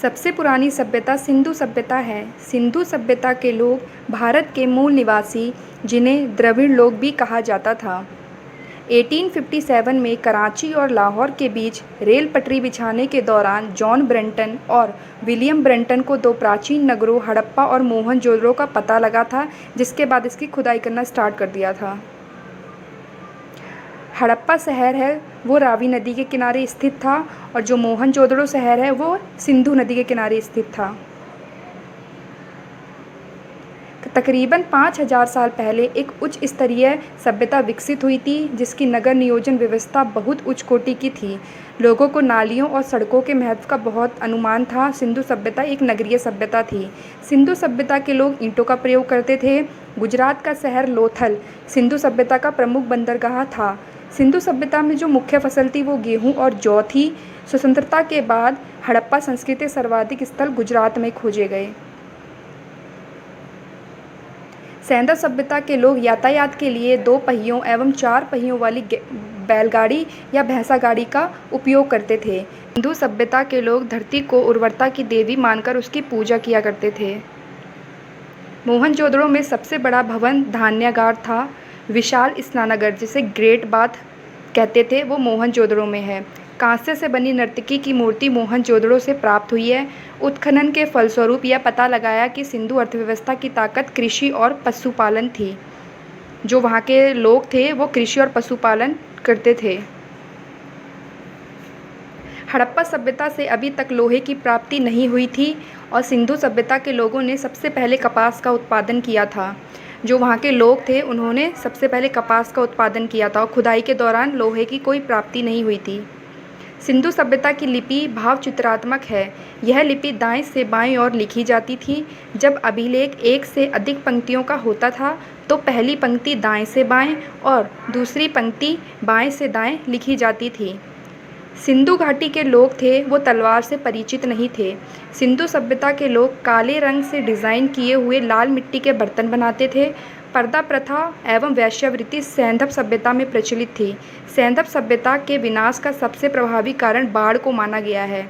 सबसे पुरानी सभ्यता सिंधु सभ्यता है। सिंधु सभ्यता के लोग भारत के मूल निवासी, जिन्हें द्रविड़ लोग भी कहा जाता था। 1857 में कराची और लाहौर के बीच रेल पटरी बिछाने के दौरान जॉन ब्रेंटन और विलियम ब्रेंटन को दो प्राचीन नगरों हड़प्पा और मोहनजोदड़ो का पता लगा था, जिसके बाद इसकी खुदाई करना स्टार्ट कर दिया था। हड़प्पा शहर है वो रावी नदी के किनारे स्थित था, और जो मोहनजोदड़ो शहर है वो सिंधु नदी के किनारे स्थित था। तकरीबन 5000 साल पहले एक उच्च स्तरीय सभ्यता विकसित हुई थी, जिसकी नगर नियोजन व्यवस्था बहुत उच्च कोटि की थी। लोगों को नालियों और सड़कों के महत्व का बहुत अनुमान था। सिंधु सभ्यता एक नगरीय सभ्यता थी। सिंधु सभ्यता के लोग ईंटों का प्रयोग करते थे। गुजरात का शहर लोथल सिंधु सभ्यता का प्रमुख बंदरगाह था। सिंधु सभ्यता में जो मुख्य फसल थी वो गेहूँ और जौ थी। स्वतंत्रता के बाद हड़प्पा संस्कृति सर्वाधिक स्थल गुजरात में खोजे गए। सैंधव सभ्यता के लोग यातायात के लिए 2 पहियों एवं 4 पहियों वाली बैलगाड़ी या भैंसा गाड़ी का उपयोग करते थे। सिंधु सभ्यता के लोग धरती को उर्वरता की देवी मानकर उसकी पूजा किया करते थे। मोहनजोदड़ो में सबसे बड़ा भवन धान्यागार था। विशाल स्नानागार, जिसे ग्रेट बाथ कहते थे, वो मोहनजोदड़ो में है। कांस्य से बनी नर्तकी की मूर्ति मोहनजोदड़ो से प्राप्त हुई है। उत्खनन के फलस्वरूप यह पता लगाया कि सिंधु अर्थव्यवस्था की ताकत कृषि और पशुपालन थी। जो वहाँ के लोग थे वो कृषि और पशुपालन करते थे। हड़प्पा सभ्यता से अभी तक लोहे की प्राप्ति नहीं हुई थी, और सिंधु सभ्यता के लोगों ने सबसे पहले कपास का उत्पादन किया था। जो वहाँ के लोग थे उन्होंने सबसे पहले कपास का उत्पादन किया था, और खुदाई के दौरान लोहे की कोई प्राप्ति नहीं हुई थी। सिंधु सभ्यता की लिपि भावचित्रात्मक है। यह लिपि दाएं से बाएं ओर लिखी जाती थी। जब अभिलेख एक से अधिक पंक्तियों का होता था तो पहली पंक्ति दाएं से बाएं और दूसरी पंक्ति बाएं से दाएं लिखी जाती थी। सिंधु घाटी के लोग थे वो तलवार से परिचित नहीं थे। सिंधु सभ्यता के लोग काले रंग से डिज़ाइन किए हुए लाल मिट्टी के बर्तन बनाते थे। पर्दा प्रथा एवं वेश्यावृत्ति सैंधव सभ्यता में प्रचलित थी। सैंधव सभ्यता के विनाश का सबसे प्रभावी कारण बाढ़ को माना गया है।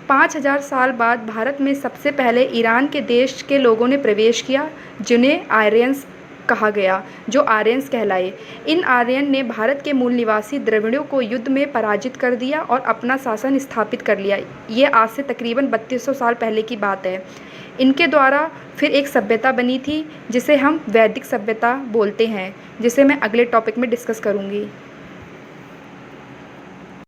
5000 साल बाद भारत में सबसे पहले ईरान के देश के लोगों ने प्रवेश किया, जिन्हें आर्यंस कहा गया, जो आर्यंस कहलाए। इन आर्यन ने भारत के मूल निवासी द्रविड़ों को युद्ध में पराजित कर दिया और अपना शासन स्थापित कर लिया। ये आज से तकरीबन 3200 साल पहले की बात है। इनके द्वारा फिर एक सभ्यता बनी थी, जिसे हम वैदिक सभ्यता बोलते हैं, जिसे मैं अगले टॉपिक में डिस्कस करूँगी।